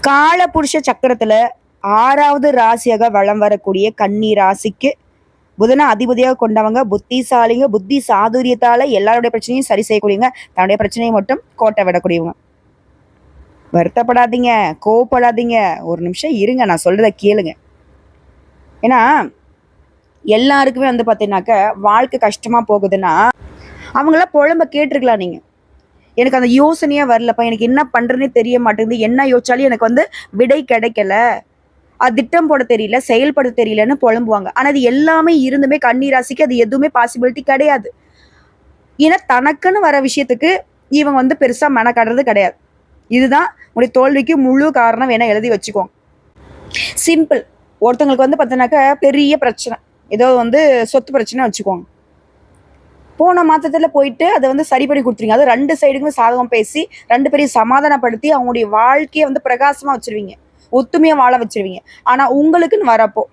கால புருஷ சக்கரத்துல 6வது ராசியாக வலம் வரக்கூடிய கன்னி ராசிக்கு புதனை அதிபதியாக கொண்டவங்க, புத்திசாலிங்க, புத்தி சாதுரியத்தால எல்லாருடைய பிரச்சனையும் சரி செய்யக்கூடியவங்க, தன்னுடைய பிரச்சனையை மட்டும் கோட்டை விடக்கூடியவங்க. வருத்தப்படாதீங்க, கோவப்படாதீங்க, ஒரு நிமிஷம் இருங்க, நான் சொல்றத கேளுங்க. ஏன்னா எல்லாருக்குமே வந்து பார்த்தீங்கன்னாக்க வாழ்க்கை கஷ்டமா போகுதுன்னா அவங்களாம் புலம்ப கேட்டிருக்கலாம். நீங்க எனக்கு அந்த யோசனையே வரலப்பா, எனக்கு என்ன பண்றதுன்னே தெரிய மாட்டேங்குது, என்ன யோசிச்சாலும் எனக்கு வந்து விடை கிடைக்கல, அது திட்டம் போட தெரியல, செயல்பட தெரியலன்னு புலம்புவாங்க. ஆனா அது எல்லாமே இருந்துமே கன்னி ராசிக்கு அது எதுவுமே பாசிபிலிட்டி கிடையாது. ஏன்னா தனக்குன்னு வர விஷயத்துக்கு இவங்க வந்து பெருசா மெனக்கடுறது கிடையாது. இதுதான் உடைய தோல்விக்கு முழு காரணம், வேணா எழுதி வச்சுக்கோங்க. சிம்பிள். ஒருத்தவங்களுக்கு வந்து பார்த்தீங்கன்னாக்கா பெரிய பிரச்சனை, ஏதோ வந்து சொத்து பிரச்சனை வச்சுக்கோங்க. போன மாதத்துல போயிட்டு அதை வந்து சரி பண்ணி கொடுத்துருவீங்க. அது 2 சைடுக்குமே சாதகம் பேசி 2 பேரையும் சமாதானப்படுத்தி அவங்களுடைய வாழ்க்கையை வந்து பிரகாசமா வச்சிருவீங்க, ஒத்துமையா வாழ வச்சிருவீங்க. ஆனா உங்களுக்குன்னு வரப்போ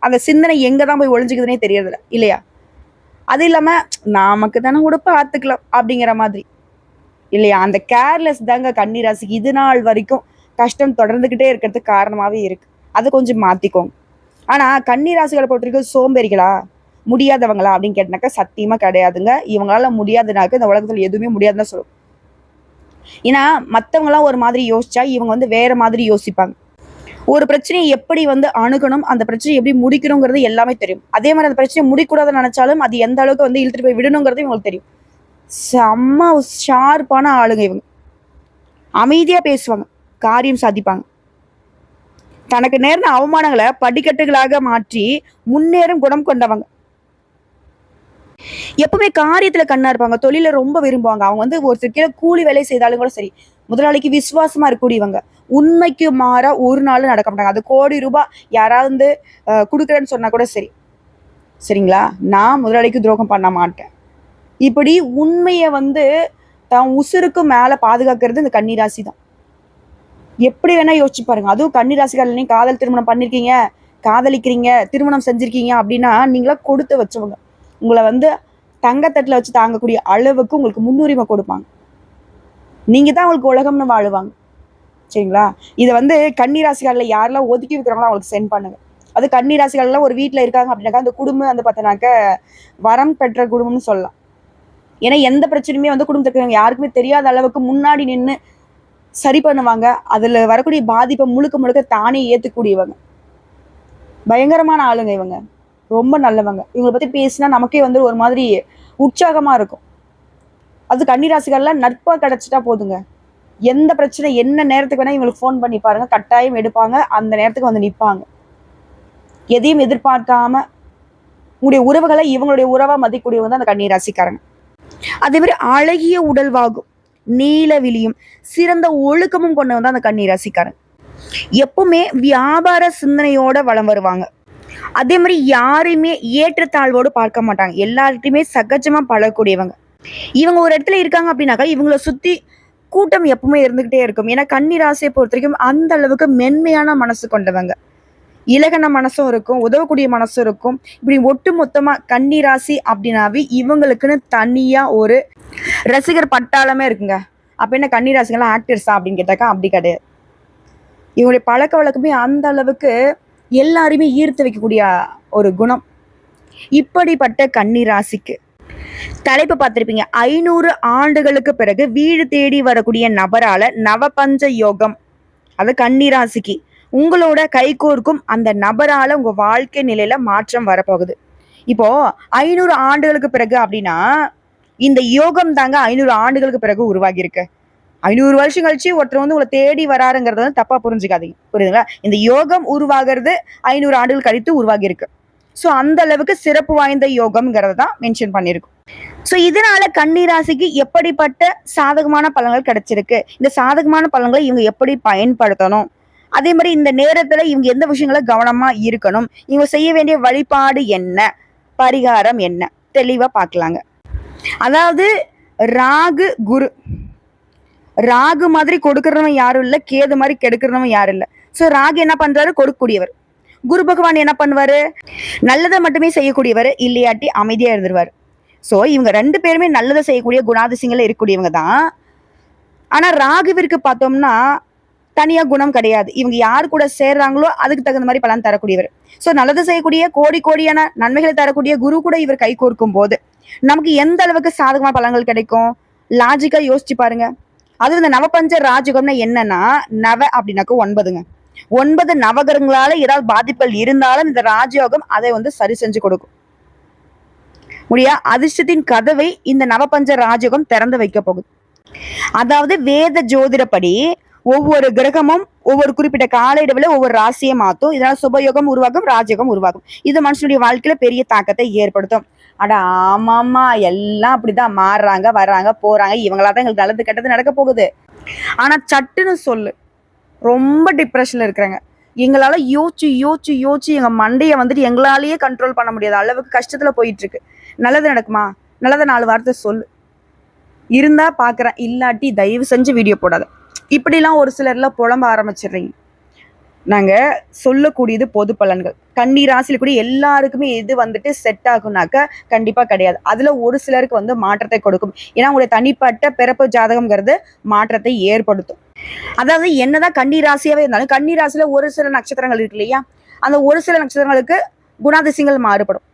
அந்த சிந்தனை எங்க தான் போய் ஒளிஞ்சுக்குதுன்னே தெரியறதில்ல இல்லையா? அது இல்லாம நமக்கு தானே உடுப்பு ஆத்துக்கலாம் அப்படிங்கிற மாதிரி இல்லையா? அந்த கேர்லெஸ் தாங்க கன்னி ராசிக்கு இது நாள் வரைக்கும் கஷ்டம் தொடர்ந்துகிட்டே இருக்கிறதுக்கு காரணமாவே இருக்கு. அதை கொஞ்சம் மாத்திக்கோங்க. ஆனா கன்னி ராசிகளை பொறுத்த வரைக்கும் சோம்பேறிகளா, முடியாதவங்களா அப்படின்னு கேட்டாக்கா சத்தியமா கிடையாதுங்க. இவங்களால முடியாதுனாக்க இந்த உலகத்துல எதுவுமே முடியாதுன்னு சொல்லுவோம். ஏன்னா மற்றவங்களாம் ஒரு மாதிரி யோசிச்சா இவங்க வந்து வேற மாதிரி யோசிப்பாங்க. ஒரு பிரச்சனையை எப்படி வந்து அணுகணும், அந்த பிரச்சனையை எப்படி முடிக்கணுங்கிறது எல்லாமே தெரியும். அதே மாதிரி அந்த பிரச்சனையை முடிக்கூடாதுன்னு நினைச்சாலும் அது எந்த அளவுக்கு வந்து இழுத்துட்டு போய் விடணுங்கிறது இவங்களுக்கு தெரியும். செம்ம ஷார்ப்பான ஆளுங்க இவங்க. அமைதியா பேசுவாங்க, காரியம் சாதிப்பாங்க. தனக்கு நேர்ந்த அவமானங்களை படிக்கட்டுகளாக மாற்றி முன்னேறும் குணம் கொண்டவங்க. எப்பவுமே காரியத்துல கண்ணா இருப்பாங்க, தொழில ரொம்ப விரும்புவாங்க. அவங்க வந்து ஒரு சில கூலி வேலை செய்தாலும் கூட சரி, முதலாளிக்கு விசுவாசமா இருக்கக்கூடியவங்க. உண்மைக்கு மாறா ஒரு நாள் நடக்க மாட்டாங்க. அது கோடி ரூபாய் யாராவது வந்து கொடுக்குறேன்னு சொன்னா கூட சரி, சரிங்களா, நான் முதலாளிக்கு துரோகம் பண்ண மாட்டேன். இப்படி உண்மையை வந்து தான் உசுருக்கு மேல பாதுகாக்கிறது இந்த கன்னிராசி தான். எப்படி வேணா யோசிச்சு பாருங்க. அதுவும் கன்னிராசிகள், நீங்க காதல் திருமணம் பண்ணிருக்கீங்க, காதலிக்கிறீங்க, திருமணம் செஞ்சிருக்கீங்க அப்படின்னா நீங்களா கொடுத்து வச்சவங்க. உங்களை வந்து தங்கத்தட்டுல வச்சு தாங்கக்கூடிய அளவுக்கு உங்களுக்கு முன்னுரிமை கொடுப்பாங்க. நீங்க தான் அவங்களுக்கு உலகம்னு வாழுவாங்க. சரிங்களா? இதை வந்து கன்னிராசிகள்ல யாரெல்லாம் ஒதுக்கி வைக்கிறாங்களோ அவங்களுக்கு சென்ட் பண்ணுங்க. அது கன்னிராசிகள்லாம் ஒரு வீட்டுல இருக்காங்க அப்படின்னாக்கா அந்த குடும்பம் வந்து பார்த்தீங்கன்னாக்க வரம் பெற்ற குடும்பம்னு சொல்லலாம். ஏன்னா எந்த பிரச்சனையுமே வந்து குடும்பத்துக்கு யாருக்குமே தெரியாத அளவுக்கு முன்னாடி நின்று சரி பண்ணுவாங்க. அதுல வரக்கூடிய பாதிப்பை முழுக்க முழுக்க தானே ஏத்துக்கூடியவங்க. பயங்கரமான ஆளுங்க இவங்க, ரொம்ப நல்லவங்க. இவங்களை பத்தி பேசினா நமக்கே வந்து ஒரு மாதிரி உற்சாகமா இருக்கும். அது கன்னிராசிகள்லாம் நட்பா கிடைச்சிட்டா போதுங்க. எந்த பிரச்சனை என்ன நேரத்துக்கு வேணா இவங்களுக்கு ஃபோன் பண்ணி பாருங்க, கட்டாயம் எடுப்பாங்க, அந்த நேரத்துக்கு வந்து நிற்பாங்க. எதையும் எதிர்பார்க்காம உங்களுடைய உறவுகளை இவங்களுடைய உறவா மதிக்கக்கூடியவங்க தான் அந்த கன்னிராசிக்காரங்க. அதே மாதிரி அழகிய உடல்வாகும், நீல விழியும், சிறந்த ஒழுக்கமும் கொண்டவங்க தான் அந்த கன்னிராசிக்காரங்க. எப்பவுமே வியாபார சிந்தனையோட வளம் வருவாங்க. அதே மாதிரி யாரையுமே ஏற்றத்தாழ்வோடு பார்க்க மாட்டாங்க, எல்லார்கிட்டையுமே சகஜமா பழகக்கூடியவங்க. இவங்க ஒரு இடத்துல இருக்காங்க அப்படின்னாக்கா இவங்களை சுத்தி கூட்டம் எப்பவுமே இருந்துகிட்டே இருக்கும். ஏன்னா கன்னி ராசியை பொறுத்த வரைக்கும் அந்த அளவுக்கு மென்மையான மனசு கொண்டவங்க. இலகன மனசும் இருக்கும், உதவக்கூடிய மனசும் இருக்கும். இப்படி ஒட்டு மொத்தமா கன்னி ராசி அப்படின்னாவே இவங்களுக்குன்னு தனியா ஒரு ரசிகர் பட்டாளமே இருக்குங்க. அப்ப என்ன கன்னி ராசிகள்லாம் ஆக்டர்ஸா அப்படின்னு கேட்டாக்கா அப்படி கிடையாது. இவங்களுடைய பழக்க வழக்கமே அந்த அளவுக்கு எல்லாருமே ஈர்த்து வைக்கக்கூடிய ஒரு குணம். இப்படிப்பட்ட கன்னி ராசிக்கு தலைப்பு பார்த்திருப்பீங்க, 500 ஆண்டுகளுக்கு பிறகு வீடு தேடி வரக்கூடிய நபரால நவபஞ்ச யோகம். அது கன்னி ராசிக்கு உங்களோட கைகோர்க்கும் அந்த நபரால உங்க வாழ்க்கை நிலையில மாற்றம் வரப்போகுது. இப்போ 500 ஆண்டுகளுக்கு பிறகு அப்படின்னா இந்த யோகம் தாங்க 500 ஆண்டுகளுக்கு பிறகு உருவாகி இருக்கு. 500 வருஷம் கழிச்சு ஒருத்தர் வந்து உங்களை தேடி வராருங்கிறத வந்து தப்பா புரிஞ்சுக்காதீங்க, புரியுதுங்களா? இந்த யோகம் உருவாகிறது 500 ஆண்டுகள் கழித்து உருவாகி இருக்கு. ஸோ அந்த அளவுக்கு சிறப்பு வாய்ந்த யோகம்ங்கிறத தான் மென்ஷன் பண்ணியிருக்கும். ஸோ இதனால கன்னி ராசிக்கு எப்படிப்பட்ட சாதகமான பலன்கள் கிடைச்சிருக்கு, இந்த சாதகமான பலன்களை இவங்க எப்படி பயன்படுத்தணும், அதே மாதிரி இந்த நேரத்துல இவங்க எந்த விஷயங்கள கவனமா இருக்கணும், இவங்க செய்ய வேண்டிய வழிபாடு என்ன, பரிகாரம் என்ன, தெளிவா பார்க்கலாங்க. அதாவது ராகு குரு, ராகு மாதிரி கொடுக்கறவன் யாரும் இல்லை, கேது மாதிரி கெடுக்கிறவன் யாரும் இல்லை. ஸோ ராகு என்ன பண்றாரு, கொடுக்கக்கூடியவர். குரு பகவான் என்ன பண்ணுவாரு, நல்லதை மட்டுமே செய்யக்கூடியவர், இல்லையாட்டி அமைதியா இருந்துருவாரு. ஸோ இவங்க 2 பேருமே நல்லதை செய்யக்கூடிய குணாதிசயங்கள்ல இருக்கக்கூடியவங்க தான். ஆனா ராகுவிற்கு பார்த்தோம்னா தனியா குணம் கிடையாது. இவங்க யார் கூட சேர்றாங்களோ அதுக்கு தகுந்த மாதிரி பலன் தரக்கூடியவர். சோ நல்லது செய்யக்கூடிய கோடி கோடியான நன்மைகளை தரக்கூடிய குரு கூட இவர் கை கோர்க்கும் போது நமக்கு எந்த அளவுக்கு சாதகமான பலன்கள் கிடைக்கும்? லாஜிக்கா யோசிச்சு பாருங்க. அதுவும் இந்த நவபஞ்ச ராஜயோகம்னா என்னன்னா, நவ அப்படின்னாக்க 9ங்க. 9 நவகிரகங்களால ஏதாவது பாதிப்புகள் இருந்தாலும் இந்த ராஜயோகம் அதை வந்து சரி செஞ்சு கொடுக்கும். முடியா அதிர்ஷ்டத்தின் கதவை இந்த நவபஞ்ச ராஜயோகம் திறந்து வைக்க போகுது. அதாவது வேத ஜோதிடப்படி ஒவ்வொரு கிரகமும் ஒவ்வொரு குறிப்பிட்ட கால இடைவெளி ஒவ்வொரு ராசியை மாத்தும். இதனால சுபயோகம் உருவாகும், ராஜயோகம் உருவாகும். இது மனுஷனுடைய வாழ்க்கையில பெரிய தாக்கத்தை ஏற்படுத்தும். அட ஆமாமா, எல்லாம் அப்படிதான் மாறுறாங்க, வர்றாங்க, போறாங்க. இவங்களாதான் எங்களுக்கு நல்லது கெட்டது நடக்க போகுது. ஆனா சட்டுன்னு சொல்லு, ரொம்ப டிப்ரெஷன்ல இருக்கிறாங்க. எங்களால யோசிச்சு யோசிச்சு யோசிச்சு எங்க மண்டைய வந்துட்டு எங்களாலேயே கண்ட்ரோல் பண்ண முடியாத அளவுக்கு கஷ்டத்துல போயிட்டு இருக்கு. நல்லது நடக்குமா? நல்லதை 4 வார்த்தை சொல்லு. இருந்தா பாக்குறேன், இல்லாட்டி தயவு செஞ்சு வீடியோ போடாத. இப்படிலாம் ஒரு சிலர்ல புலம்ப ஆரம்பிச்சிடுறீங்க. நாங்க சொல்லக்கூடியது பொது பலன்கள். கன்னி ராசியில கூட எல்லாருக்குமே இது வந்துட்டு செட் ஆகும்னாக்க கண்டிப்பா கிடையாது. அதுல ஒரு சிலருக்கு வந்து மாற்றத்தை கொடுக்கும். ஏன்னா உங்களுடைய தனிப்பட்ட பிறப்பு ஜாதகம்ங்கிறது மாற்றத்தை ஏற்படுத்தும். அதாவது என்னதான் கன்னி ராசியாவே இருந்தாலும் கன்னி ராசியில ஒரு சில நட்சத்திரங்கள் இருக்கு இல்லையா, அந்த ஒரு சில நட்சத்திரங்களுக்கு குணாதிசயங்கள் மாறுபடும்,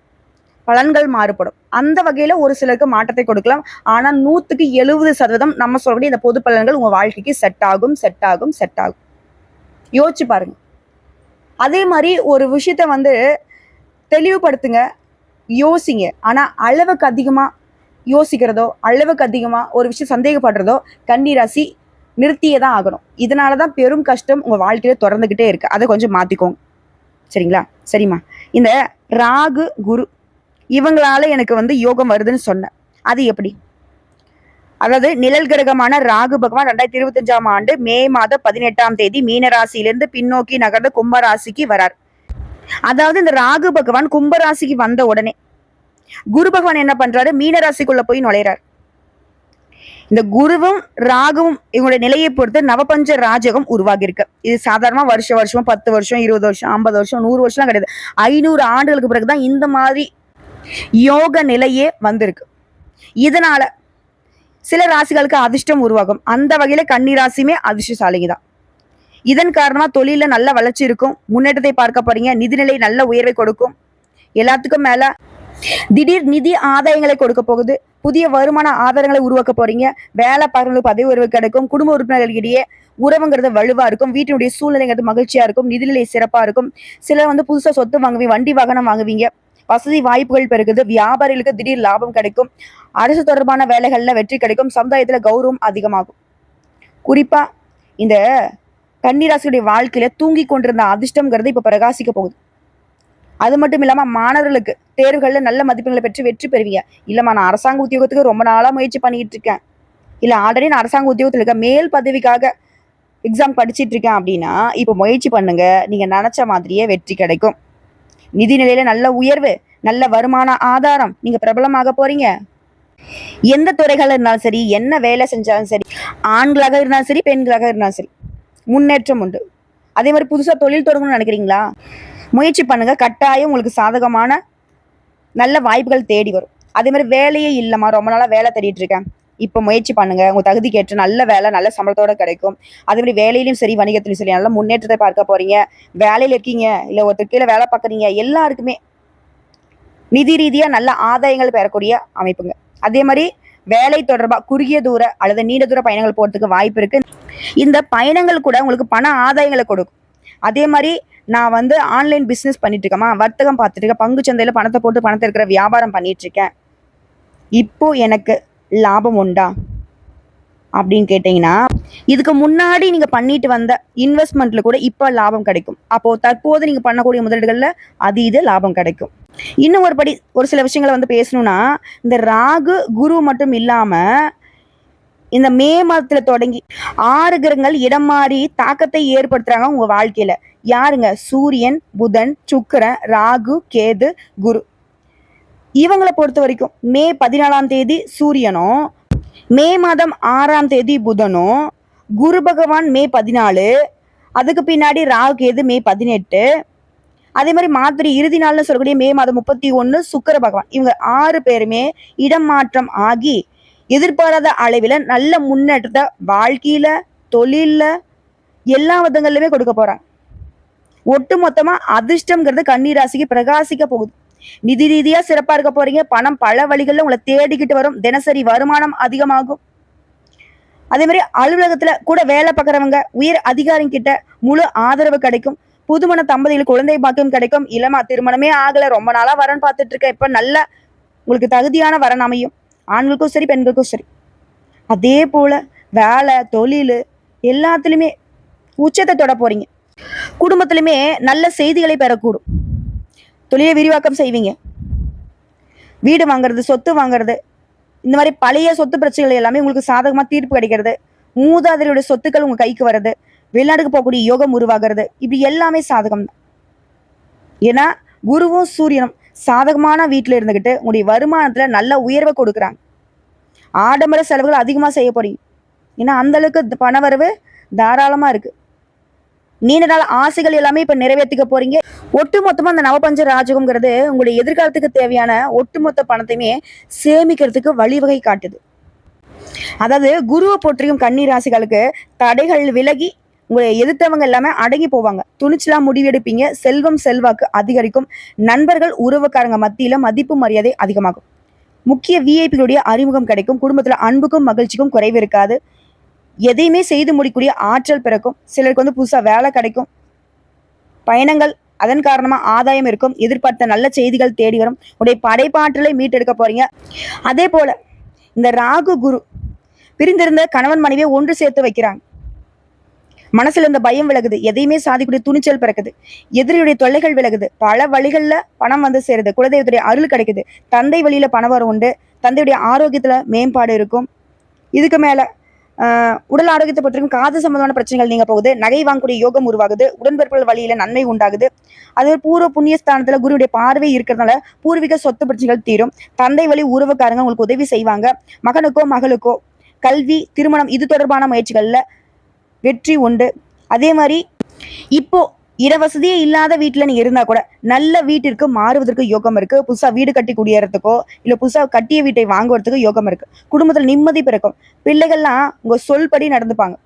பலன்கள் மாறுபடும். அந்த வகையில ஒரு சிலருக்கு மாற்றத்தை கொடுக்கலாம். ஆனா 100க்கு 70% நம்ம சொல்லக்கூடிய இந்த பொது பலன்கள் உங்க வாழ்க்கைக்கு செட் ஆகும், செட் ஆகும், செட் ஆகும். யோசிச்சு பாருங்க. அதே மாதிரி ஒரு விஷயத்த வந்து தெளிவுபடுத்துங்க, யோசிங்க. ஆனா அளவுக்கு அதிகமா யோசிக்கிறதோ, அளவுக்கு அதிகமா ஒரு விஷயம் சந்தேகப்படுறதோ கன்னி ராசி நிறுத்தியே தான் ஆகணும். இதனாலதான் பெரும் கஷ்டம் உங்க வாழ்க்கையில தொடர்ந்துகிட்டே இருக்கு. அதை கொஞ்சம் மாத்திக்கோங்க. சரிங்களா? சரிம்மா. இந்த ராகு குரு இவங்களால எனக்கு வந்து யோகம் வருதுன்னு சொன்னேன். அது எப்படி? அதாவது நிழல் கிரகமான ராகு பகவான் 2025ஆம் ஆண்டு மே மாதம் 18ஆம் தேதி மீன ராசியிலிருந்து பின்னோக்கி நகர்ந்து கும்பராசிக்கு வரார். அதாவது இந்த ராகு பகவான் கும்பராசிக்கு வந்த உடனே குரு பகவான் என்ன பண்றாரு? மீன ராசிக்குள்ள போய் நுழைறார். இந்த குருவும் ராகுவும் இவங்களுடைய நிலையை பொறுத்து நவபஞ்ச ராஜகம் உருவாகி இருக்கு. இது சாதாரணமா வருஷம் 10 வருஷம் 20 வருஷம் 50 வருஷம் 100 வருஷம் கிடையாது. 500 ஆண்டுகளுக்கு பிறகுதான் இந்த மாதிரி யோக நிலையே வந்திருக்கு. இதனால சில ராசிகளுக்கு அதிர்ஷ்டம் உருவாகும். அந்த வகையில கன்னி ராசியுமே அதிர்ஷ்டசாலிங்க தான். இதன் காரணமா தொழில நல்ல வளர்ச்சி இருக்கும், முன்னேற்றத்தை பார்க்க போறீங்க, நிதிநிலை நல்ல உயர்வை கொடுக்கும். எல்லாத்துக்கும் மேல திடீர் நிதி ஆதாயங்களை கொடுக்க போகுது, புதிய வருமான ஆதாரங்களை உருவாக்க போறீங்க, வேலை பார்க்கறவங்களுக்கு பதவி உயர்வு கிடைக்கும், குடும்ப உறுப்பினர்களிடையே உறவுங்கிறது வலுவா இருக்கும், வீட்டினுடைய சூழ்நிலைங்கிறது மகிழ்ச்சியா இருக்கும், நிதிநிலை சிறப்பா இருக்கும். சிலர் வந்து புதுசா சொத்து வாங்குவீங்க, வண்டி வாகனம் வாங்குவீங்க, வசதி வாய்ப்புகள் பெருகுது, வியாபாரிகளுக்கு திடீர் லாபம் கிடைக்கும், அரசு தொடர்பான வேலைகள்ல வெற்றி கிடைக்கும், சமுதாயத்துல கௌரவம் அதிகமாகும். குறிப்பா இந்த கன்னிராசியுடைய வாழ்க்கையில தூங்கி கொண்டிருந்த அதிர்ஷ்டம்ங்கிறது இப்ப பிரகாசிக்க போகுது. அது மட்டும் இல்லாம மாணவர்களுக்கு தேர்வுகள்ல நல்ல மதிப்பெண்களை பெற்று வெற்றி பெறுவீங்க. இல்லம்மா, நான் அரசாங்க உத்தியோகத்துக்கு ரொம்ப நாளா முயற்சி பண்ணிட்டு இருக்கேன், இல்ல ஆல்ரெடி நான் அரசாங்க உத்தியோகத்துல இருக்க மேல் பதவிக்காக எக்ஸாம் படிச்சிட்டு இருக்கேன் அப்படின்னா இப்ப முயற்சி பண்ணுங்க, நீங்க நினைச்ச மாதிரியே வெற்றி கிடைக்கும். நிதி நிலையில நல்ல உயர்வு, நல்ல வருமான ஆதாரம், நீங்க பிரபலமாக போறீங்க. எந்த துறைகள் இருந்தாலும் சரி, என்ன வேலை செஞ்சாலும் சரி, ஆண்களாக இருந்தாலும் சரி, பெண்களாக இருந்தாலும் சரி, முன்னேற்றம் உண்டு. அதே மாதிரி புதுசா தொழில் தொடங்கணும்னு நினைக்கிறீங்களா? முயற்சி பண்ணுங்க, கட்டாயம் உங்களுக்கு சாதகமான நல்ல வாய்ப்புகள் தேடி வரும். அதே மாதிரி வேலையே இல்லைம்மா, ரொம்ப நாளா வேலை தேடிட்டு இருக்கேன், இப்போ முயற்சி பண்ணுங்க, உங்க தகுதிக்கு ஏற்ற நல்ல வேலை நல்ல சம்பளத்தோட கிடைக்கும். அதே மாதிரி வேலையிலும் சரி வணிகத்திலும் சரி நல்ல முன்னேற்றத்தை பார்க்க போறீங்க. வேலையில இருக்கீங்க, இல்ல ஒருத்தர் கீழே வேலை பார்க்குறீங்க, எல்லாருக்குமே நிதி ரீதியா நல்ல ஆதாயங்கள் பெறக்கூடிய அமைப்புங்க. அதே மாதிரி வேலை தொடர்பா குறுகிய தூர அல்லது நீண்ட தூர பயணங்கள் போறதுக்கு வாய்ப்பு இருக்கு. இந்த பயணங்கள் கூட உங்களுக்கு பண ஆதாயங்களை கொடுக்கும். அதே மாதிரி நான் வந்து ஆன்லைன் பிசினஸ் பண்ணிட்டு இருக்கேமா, வர்த்தகம் பார்த்துட்டு இருக்கேன், பங்கு சந்தையில பணத்தை போட்டு பணத்தை இருக்கிற வியாபாரம் பண்ணிட்டு இருக்கேன், இப்போ எனக்கு லாபம் உண்டா அப்படின்னு கேட்டீங்கன்னா, இதுக்கு முன்னாடி நீங்க பண்ணிட்டு வந்த இன்வெஸ்ட்மெண்ட்ல கூட இப்ப லாபம் கிடைக்கும். அப்போ தற்போது நீங்க பண்ணக்கூடிய முதலீடுகள்ல இது லாபம் கிடைக்கும். இன்னும் ஒரு படி ஒரு சில விஷயங்களை வந்து பேசணும்னா, இந்த ராகு குரு மட்டும் இல்லாம இந்த மே மாதத்துல தொடங்கி 6 கிரகங்கள் இடம் மாறி தாக்கத்தை ஏற்படுத்துறாங்க உங்க வாழ்க்கையில. யாருங்க? சூரியன், புதன், சுக்கிரன், ராகு, கேது, குரு. இவங்களை பொறுத்த வரைக்கும் மே 14ஆம் தேதி சூரியனும், மே மாதம் 6ஆம் தேதி புதனும், குரு பகவான் மே 14, அதுக்கு பின்னாடி ராகு கேது மே 18, அதே மாதிரி மாதிரி இறுதி நாள்னு சொல்லக்கூடிய மே மாதம் 31 சுக்கிர பகவான். இவங்க 6 பேருமே இடம் மாற்றம் ஆகி எதிர்பாராத அளவில் நல்ல முன்னேற்றத்தை வாழ்க்கையில, தொழில்ல, எல்லா விதங்கள்லயுமே கொடுக்க போறாங்க. ஒட்டு மொத்தமா அதிர்ஷ்டம்ங்கிறது கன்னி ராசிக்கு பிரகாசிக்க போகுது. நிதி ரீதியா சிறப்பா இருக்க போறீங்க. பணம் பல வழிகள்ல உங்களை தேடிக்கிட்டு வரும். தினசரி வருமானம் அதிகமாகும். அதே மாதிரி அலுவலகத்துல கூட வேலை பார்க்கறவங்க உயர் அதிகாரிங்க கிட்ட முழு ஆதரவு கிடைக்கும். புதுமண தம்பதிகளுக்கு குழந்தை பாக்கியம் கிடைக்கும். இல்லமா திருமணமே ஆகல, ரொம்ப நாளா வரன் பார்த்துட்டு இருக்க, இப்ப நல்ல உங்களுக்கு தகுதியான வரன் அமையும். ஆண்களுக்கும் சரி பெண்களுக்கும் சரி. அதே போல வேலை தொழில் எல்லாத்துலயுமே உச்சத்தை தொட போறீங்க. குடும்பத்திலுமே நல்ல செய்திகளை பெறக்கூடும். தொழிலை விரிவாக்கம் செய்வீங்க. வீடு வாங்குறது, சொத்து வாங்குறது, இந்த மாதிரி பழைய சொத்து பிரச்சனைகள் எல்லாமே உங்களுக்கு சாதகமா தீர்ப்பு கிடைக்கிறது. மூதாதையருடைய சொத்துக்கள் உங்க கைக்கு வர்றது, வெளிநாட்டுக்கு போகக்கூடிய யோகம் உருவாகிறது, இப்படி எல்லாமே சாதகம் தான். ஏன்னா குருவும் சூரியனும் சாதகமான வீட்டுல இருந்துகிட்டு உங்களுடைய வருமானத்துல நல்ல உயர்வை கொடுக்குறாங்க. ஆடம்பர செலவுகள் அதிகமா செய்ய போறீங்க. ஏன்னா அந்த அளவுக்கு பணவரவு தாராளமா இருக்கு. நீண்ட நாள் ஆசைகள் எல்லாமே இப்ப நிறைவேற்றிக்க போறீங்க. ஒட்டுமொத்தமா அந்த நவபஞ்ச ராஜகம்ங்கிறது உங்களுடைய எதிர்காலத்துக்கு தேவையான ஒட்டுமொத்த பணத்தையுமே சேமிக்கிறதுக்கு வழிவகை காட்டுது. அதாவது குருவை போற்றியும் கன்னி ராசிகளுக்கு தடைகள் விலகி உங்களை எதிர்த்தவங்க எல்லாமே அடங்கி போவாங்க. துணிச்சலா முடிவெடுப்பீங்க. செல்வம் செல்வாக்கு அதிகரிக்கும். நண்பர்கள் உறவுக்காரங்க மத்தியில மதிப்பு மரியாதை அதிகமாகும். முக்கிய விஐபிகளுடைய அறிமுகம் கிடைக்கும். குடும்பத்துல அன்புக்கும் மகிழ்ச்சிக்கும் குறைவு இருக்காது. எதையுமே செய்து முடிக்கூடிய ஆற்றல் பிறக்கும். சிலருக்கு புதுசா வேலை கிடைக்கும். பயணங்கள் அதன் காரணமா ஆதாயம் இருக்கும். எதிர்பார்த்த நல்ல செய்திகள் தேடி வரும். உடைய படைப்பாற்றலை மீட்டெடுக்க போறீங்க. அதே போல இந்த ராகு குரு பிரிந்திருந்த கணவன் மனைவியை ஒன்று சேர்த்து வைக்கிறாங்க. மனசுல இருந்த பயம் விலகுது. எதையுமே சாதிக்கூடிய துணிச்சல் பிறக்குது. எதிரியுடைய தொல்லைகள் விலகுது. பல வழிகள்ல பணம் சேருது. குலதெய்வத்துடைய அருள் கிடைக்குது. தந்தை வழியில பணம் வரும் உண்டு. தந்தையுடைய ஆரோக்கியத்துல மேம்பாடு இருக்கும். இதுக்கு மேல உடல் ஆரோக்கியத்தை பற்றியும் காது சம்பந்தமான பிரச்சனைகள் நீங்க போகுது. நகை வாங்கக்கூடிய யோகம் உருவாகுது. உடன்பிறப்புகள் வழியில நன்மை உண்டாகுது. அது பூர்வ புண்ணிய ஸ்தானத்துல குருவுடைய பார்வை இருக்கிறதுனால பூர்வீக சொத்து பிரச்சனைகள் தீரும். தந்தை வழி உறவுக்காரங்க உங்களுக்கு உதவி செய்வாங்க. மகனுக்கோ மகளுக்கோ கல்வி திருமணம் இது தொடர்பான முயற்சிகள்ல வெற்றி உண்டு. அதே மாதிரி இப்போ இடவசதியே இல்லாத வீட்டுல நீங்க இருந்தா கூட நல்ல வீட்டிற்கு மாறுவதற்கு யோகம் இருக்கு. புதுசா வீடு கட்டி குடியேறதுக்கோ இல்ல புதுசா கட்டிய வீட்டை வாங்குவதற்கு யோகம் இருக்கு. குடும்பத்துல நிம்மதி பிறக்கும். பிள்ளைகள்லாம் உங்க சொல்படி நடந்துப்பாங்க.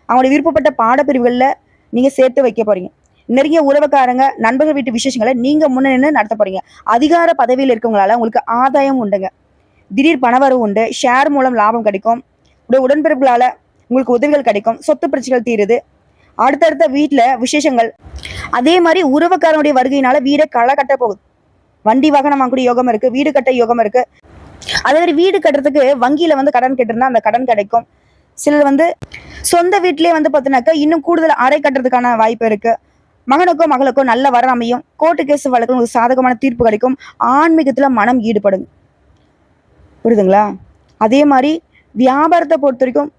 அவங்களுடைய விருப்பப்பட்ட பாடப்பிரிவுகள்ல நீங்க சேர்த்து வைக்க போறீங்க. நெருங்கிய உறவுக்காரங்க நண்பர்கள் வீட்டு விசேஷங்களை நீங்க முன்னின்று நடத்த போறீங்க. அதிகார பதவியில் இருக்கவங்களால உங்களுக்கு ஆதாயம் உண்டுங்க. திடீர் பணவரவு உண்டு. ஷேர் மூலம் லாபம் கிடைக்கும். உடன்பிறப்புகளால உங்களுக்கு உதவிகள் கிடைக்கும். சொத்து பிரச்சனைகள் தீருது. அடுத்தடுத்த வீட்டுல விசேஷங்கள். அதே மாதிரி உறவுக்காரனுடைய வருகையினால வீடை களை கட்ட போகுது. வண்டி வாகனம் வாங்கக்கூடிய யோகம் இருக்கு. வீடு கட்ட யோகம் இருக்கு. அதே மாதிரி வீடு கட்டுறதுக்கு வங்கியில கடன் கேட்டிருந்தா அந்த கடன் கிடைக்கும். சிலர் சொந்த வீட்டிலேயே பார்த்தீங்கன்னாக்கா இன்னும் கூடுதல் அறை கட்டுறதுக்கான வாய்ப்பு இருக்கு. மகனுக்கோ மகளுக்கோ நல்ல வரம் அமையும். கோர்ட்டு கேஸ் வழக்கு உங்களுக்கு சாதகமான தீர்ப்பு கிடைக்கும். ஆன்மீகத்துல மனம் ஈடுபடுங்க. புரியுதுங்களா? அதே மாதிரி வியாபாரத்தை பொறுத்த வரைக்கும்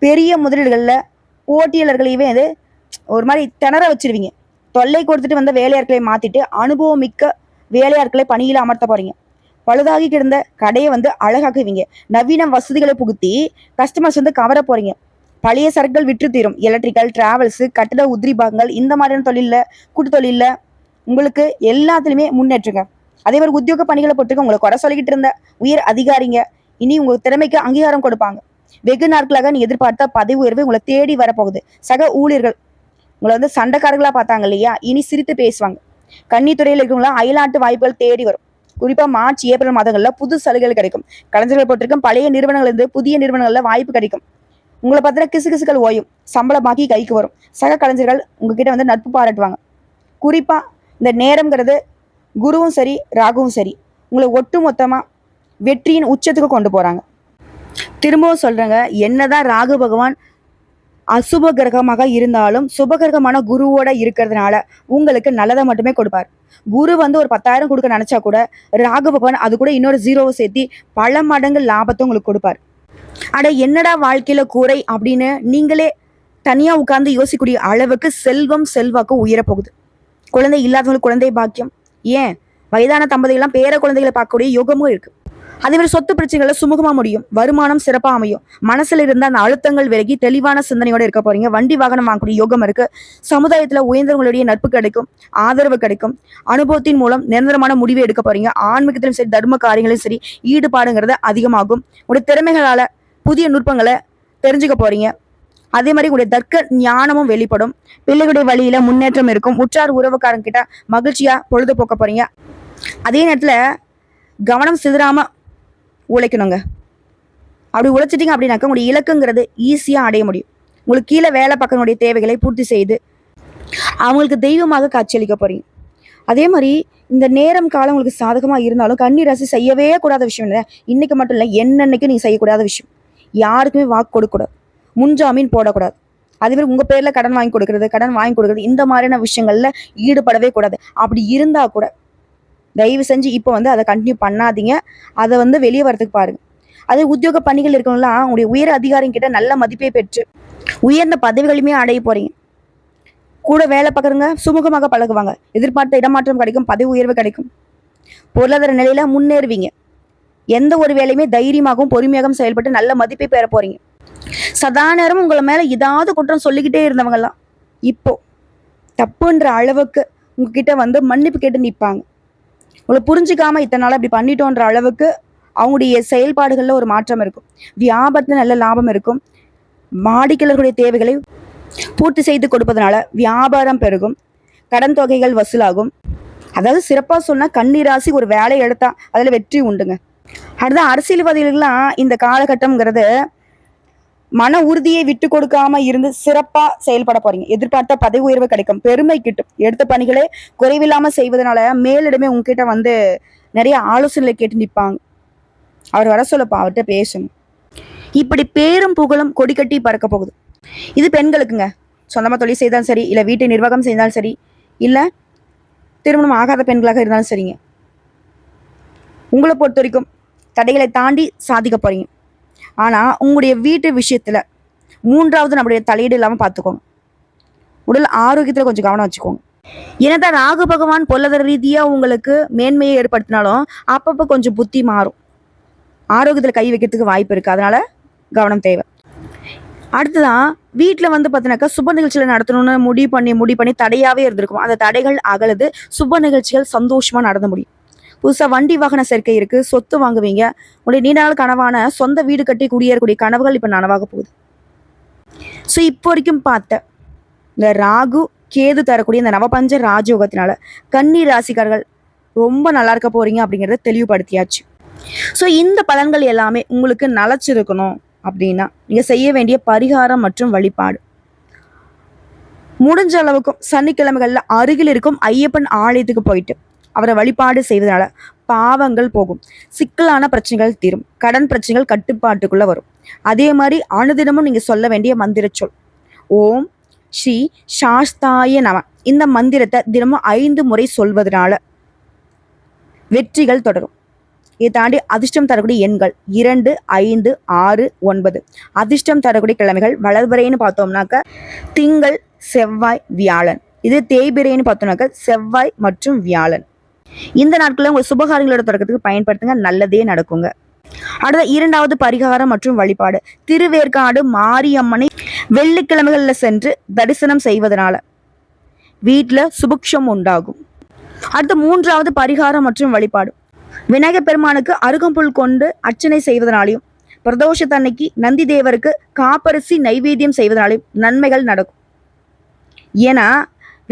பெரிய முதலீடுகள்ல போட்டியாளர்களையுமே ஒரு மாதிரி திணற வச்சிருவீங்க. தொல்லை கொடுத்துட்டு வந்த வேலையாட்களை மாத்திட்டு அனுபவம் மிக்க வேலையாட்களை பணியில அமர்த்த போறீங்க. பழுதாகி கிடந்த கடையை அழகாக்குவீங்க. நவீன வசதிகளை புகுத்தி கஸ்டமர்ஸ் கவர போறீங்க. பழைய சரக்குகள் விற்று தீரும். எலக்ட்ரிக்கல் டிராவல்ஸ் கட்டட உதிரி பாகங்கள் இந்த மாதிரியான தொழில கூட்டு தொழில உங்களுக்கு எல்லாத்துலயுமே முன்னேற்றுங்க. அதே மாதிரி உத்தியோக பணிகளை பொறுத்துக்க உங்களை குறை சொல்லிக்கிட்டு இருந்த உயர் அதிகாரிங்க இனி உங்க திறமைக்கு அங்கீகாரம் கொடுப்பாங்க. வெகு நாட்களாக நீ எதிர்பார்த்த பதவி உயர்வு உங்களை தேடி வரப்போகுது. சக ஊழியர்கள் உங்களை சண்டைக்காரர்களா பார்த்தாங்க இல்லையா, இனி சிரித்து பேசுவாங்க. கன்னித்துறையில் இருக்கிறவங்களா அயல்நாட்டு வாய்ப்புகள் தேடி வரும். குறிப்பா மார்ச் ஏப்ரல் மாதங்கள்ல புது சலுகைகள் கிடைக்கும். கலைஞர்கள் போட்டிருக்கும் பழைய நிறுவனங்கள் புதிய நிறுவனங்கள்ல வாய்ப்பு கிடைக்கும். உங்களை பார்த்தா கிசுகிசுகள் ஓயும். சம்பளமாக்கி கைக்கு வரும். சக கலைஞர்கள் உங்ககிட்ட நட்பு பாராட்டுவாங்க. குறிப்பா இந்த நேரம்ங்கிறது குருவும் சரி ராகுவும் சரி உங்களை ஒட்டு மொத்தமா வெற்றியின் உச்சத்துக்கு கொண்டு போறாங்க. திரும்பவும் சொல்றேங்க, என்னதான் ராகு பகவான் அசுப கிரகமாக இருந்தாலும் சுபகிரகமான குருவோட இருக்கிறதுனால உங்களுக்கு நல்லதை மட்டுமே கொடுப்பார். குரு ஒரு 10,000 கொடுக்க நினைச்சா கூட ராகு பகவான் அது கூட இன்னொரு 0வை சேர்த்தி பல மடங்கு லாபத்தை உங்களுக்கு கொடுப்பார். அட என்னடா வாழ்க்கையில கூரை அப்படின்னு நீங்களே தனியா உட்கார்ந்து யோசிக்கக்கூடிய அளவுக்கு செல்வம் செல்வாக்கு உயரப்போகுது. குழந்தை இல்லாதவங்களுக்கு குழந்தை பாக்கியம். ஏன் வயதான தம்பதிகள்லாம் பேர குழந்தைகளை பார்க்கக்கூடிய யோகமும் இருக்கு. அதே மாதிரி சொத்து பிரச்சனைகளை சுமூகமா முடியும். வருமானம் சிறப்பா அமையும். மனசுல இருந்த அந்த அழுத்தங்கள் விலகி தெளிவான சிந்தனையோட இருக்க போறீங்க. வண்டி வாகனம் வாங்கக்கூடிய யோகம் இருக்கு. சமுதாயத்துல உயர்ந்தவங்களுடைய நட்பு கிடைக்கும். ஆதரவு கிடைக்கும். அனுபவத்தின் மூலம் நிரந்தரமான முடிவை எடுக்க போறீங்க. ஆன்மீகத்திலும் சரி தர்ம காரியங்களும் சரி ஈடுபாடுங்கிறது அதிகமாகும். உடைய திறமைகளால புதிய நுட்பங்களை தெரிஞ்சுக்க போறீங்க. அதே மாதிரி உங்களுடைய தர்க்க ஞானமும் வெளிப்படும். பிள்ளைகளுடைய வழியில முன்னேற்றம் இருக்கும். உற்றார் உறவுக்காரங்க கிட்ட மகிழ்ச்சியா பொழுதுபோக்க போறீங்க. அதே நேரத்துல கவனம் சிதறாம உழைக்கணுங்க. அப்படி உழைச்சிட்டீங்க அப்படின்னாக்க உங்களுடைய இலக்குங்கிறது ஈஸியா அடைய முடியும். உங்களுக்கு கீழே வேலை பார்க்கறவங்களுடைய தேவைகளை பூர்த்தி செய்து அவங்களுக்கு தெய்வமாக காட்சியளிக்க போறீங்க. அதே மாதிரி இந்த நேரம் காலம் உங்களுக்கு சாதகமா இருந்தாலும் கன்னி ராசி செய்யவே கூடாத விஷயம் இல்லை. இன்னைக்கு மட்டும் இல்லை, என்னன்னைக்கு நீங்க செய்யக்கூடாத விஷயம். யாருக்குமே வாக்கு கொடுக்கக்கூடாது, முன்ஜாமீன் போடக்கூடாது. அதே மாதிரி உங்க பேர்ல கடன் வாங்கி கொடுக்கறது இந்த மாதிரியான விஷயங்கள்ல ஈடுபடவே கூடாது. அப்படி இருந்தா கூட தயவு செஞ்சு இப்போ அதை கண்டினியூ பண்ணாதீங்க. அதை வெளியே வரதுக்கு பாருங்க. அதே உத்தியோக பணிகள் இருக்கவங்களாம் உங்களுடைய உயர் அதிகாரிங்க கிட்ட நல்ல மதிப்பை பெற்று உயர்ந்த பதவிகளுமே அடைய போறீங்க. கூட வேலை பார்க்குறவங்க சுமூகமாக பழகுவாங்க. எதிர்பார்த்த இடமாற்றம் கிடைக்கும், பதவி உயர்வு கிடைக்கும். பொருளாதார நிலையில முன்னேறுவீங்க. எந்த ஒரு வேலையுமே தைரியமாகவும் பொறுமையாகவும் செயல்பட்டு நல்ல மதிப்பை பெற போறீங்க. சதா நேரம் உங்களை மேல ஏதாவது குற்றம் சொல்லிக்கிட்டே இருந்தவங்கலாம் இப்போ தப்புன்ற அளவுக்கு உங்ககிட்ட மன்னிப்பு கேட்டு நிற்பாங்க. உங்களை புரிஞ்சுக்காம இத்தனை நாள் அப்படி பண்ணிட்டோன்ற அளவுக்கு அவங்களுடைய செயல்பாடுகள்ல ஒரு மாற்றம் இருக்கும். வியாபாரத்துல நல்ல லாபம் இருக்கும். வாடிக்கையாளர்களுடைய தேவைகளை பூர்த்தி செய்து கொடுப்பதனால வியாபாரம் பெருகும். கடன் தொகைகள் வசூலாகும். அதாவது சிறப்பா சொன்னா கன்னி ராசி ஒரு வேலை எடுத்தா அதுல வெற்றி உண்டுங்க. அடுத்த அரசியல்வாதிகள்லாம் இந்த காலகட்டம்ங்கிறது மன உறுதியை விட்டு கொடுக்காம இருந்து சிறப்பா செயல்பட போறீங்க. எதிர்பார்த்த பதவி உயர்வு கிடைக்கும், பெருமை கிட்டும். எடுத்த பணிகளே குறைவில்லாம செய்வதனால மேலிடமே உங்ககிட்ட நிறைய ஆலோசனைகளை கேட்டு நிற்பாங்க. அவர் வர சொல்லப்பா, அவர்கிட்ட பேசணும். இப்படி பேரும் புகழும் கொடி கட்டி பறக்க போகுது. இது பெண்களுக்குங்க. சொந்தமா தொழில் செய்தாலும் சரி, இல்ல வீட்டை நிர்வாகம் செய்தாலும் சரி, இல்ல திருமணம் ஆகாத பெண்களாக இருந்தாலும் சரிங்க, உங்களை பொறுத்த வரைக்கும் தடைகளை தாண்டி சாதிக்க போறீங்க. ஆனா உங்களுடைய வீட்டு விஷயத்துல மூன்றாவது நம்முடைய தலையீடு இல்லாம பார்த்துக்கோங்க. உடல் ஆரோக்கியத்துல கொஞ்சம் கவனம் வச்சுக்கோங்க. என்னதான் ராகு பகவான் பொருளாதார ரீதியா உங்களுக்கு மேன்மையை ஏற்படுத்தினாலும் அப்பப்போ கொஞ்சம் புத்தி மாறும். ஆரோக்கியத்துல கை வைக்கிறதுக்கு வாய்ப்பு இருக்கு. அதனால கவனம் தேவை. அடுத்ததான் வீட்டில் பார்த்தீங்கன்னாக்கா சுப நிகழ்ச்சிகளை நடத்தணும்னு முடிவு பண்ணி தடையாவே இருந்திருக்கும். அந்த தடைகள் அகலுது. சுப நிகழ்ச்சிகள் சந்தோஷமா நடந்து முடியும். புதுசாக வண்டி வாகன சேர்க்கை இருக்கு. சொத்து வாங்குவீங்க. உங்களுடைய நீண்ட நாள் கனவான சொந்த வீடு கட்டி குடியேறக்கூடிய கனவுகள் இப்போ நனவாக போகுது. ஸோ இப்போ வரைக்கும் பார்த்த இந்த ராகு கேது தரக்கூடிய இந்த நவபஞ்ச ராஜயோகத்தினால கன்னி ராசிக்காரர்கள் ரொம்ப நல்லா இருக்க போறீங்க அப்படிங்கிறத தெளிவுபடுத்தியாச்சு. ஸோ இந்த பலன்கள் எல்லாமே உங்களுக்கு நலச்சிருக்கணும் அப்படின்னா நீங்க செய்ய வேண்டிய பரிகாரம் மற்றும் வழிபாடு, முடிஞ்ச அளவுக்கும் சனிக்கிழமைகள்ல அருகில் இருக்கும் ஐயப்பன் ஆலயத்துக்கு போயிட்டு அவரை வழிபாடு செய்வதனால பாவங்கள் போகும், சிக்கலான பிரச்சனைகள் தீரும், கடன் பிரச்சனைகள் கட்டுப்பாட்டுக்குள்ள வரும். அதே மாதிரி அனுதினமும் நீங்க சொல்ல வேண்டிய மந்திர சொல் ஓம் ஸ்ரீ சாஸ்தாய நம. இந்த மந்திரத்தை தினமும் 5 முறை சொல்வதனால வெற்றிகள் தொடரும். இதை தாண்டி அதிர்ஷ்டம் தரக்கூடிய எண்கள் 2, 5, 6, 9. அதிர்ஷ்டம் தரக்கூடிய கிழமைகள் வளர்பிறைன்னு பார்த்தோம்னாக்க திங்கள், செவ்வாய், வியாழன். இது தேய்பிறைன்னு பார்த்தோம்னாக்க செவ்வாய் மற்றும் வியாழன். இந்த நாட்களில் உங்கள் சுபகாரியங்களோட தொடக்கத்துக்கு பயன்படுத்துங்க, நல்லதே நடக்குங்க. அடுத்த 2வது பரிகாரம் மற்றும் வழிபாடு, திருவேற்காடு மாரியம்மனை வெள்ளிக்கிழமைகளில் சென்று தரிசனம் செய்வதனால வீட்டில் சுபிக்ஷம் உண்டாகும். அடுத்த 3வது பரிகாரம் மற்றும் வழிபாடு, விநாயகர் பெருமானுக்கு அருகம்புல் கொண்டு அர்ச்சனை செய்வதனாலையும் பிரதோஷத்தன்னைக்கு நந்தி தேவருக்கு காப்பரிசி நைவேத்தியம் செய்வதனாலையும் நன்மைகள் நடக்கும். ஏன்னா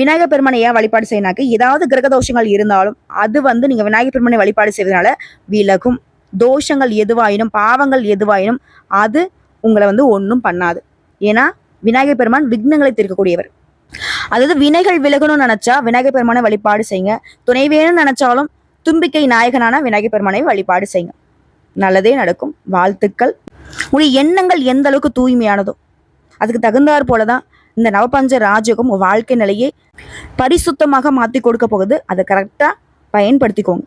விநாயகர் பெருமானை ஏன் வழிபாடு செய்யினாக்க ஏதாவது கிரக தோஷங்கள் இருந்தாலும் அது நீங்க விநாயகர் பெருமானை வழிபாடு செய்வதனால விலகும். தோஷங்கள் எதுவாயினும் பாவங்கள் எதுவாயினும் அது உங்களை ஒன்றும் பண்ணாது. ஏன்னா விநாயகர் பெருமான் விக்னங்களை தீர்க்கக்கூடியவர். அதாவது வினைகள் விலகணும்னு நினைச்சா விநாயகர் பெருமானை வழிபாடு செய்யுங்க. துணை வேணும்னு நினைச்சாலும் தும்பிக்கை நாயகனான விநாயகர் பெருமானை வழிபாடு செய்யுங்க, நல்லதே நடக்கும். வாழ்த்துக்கள். உங்களுடைய எண்ணங்கள் எந்த அளவுக்கு தூய்மையானதோ அதுக்கு தகுந்தாற் போலதான் இந்த நவபஞ்ச ராஜயோகம் வாழ்க்கை நிலையை பரிசுத்தமாக மாற்றி கொடுக்க போகுது. அதை கரெக்டாக பயன்படுத்திக்கோங்க.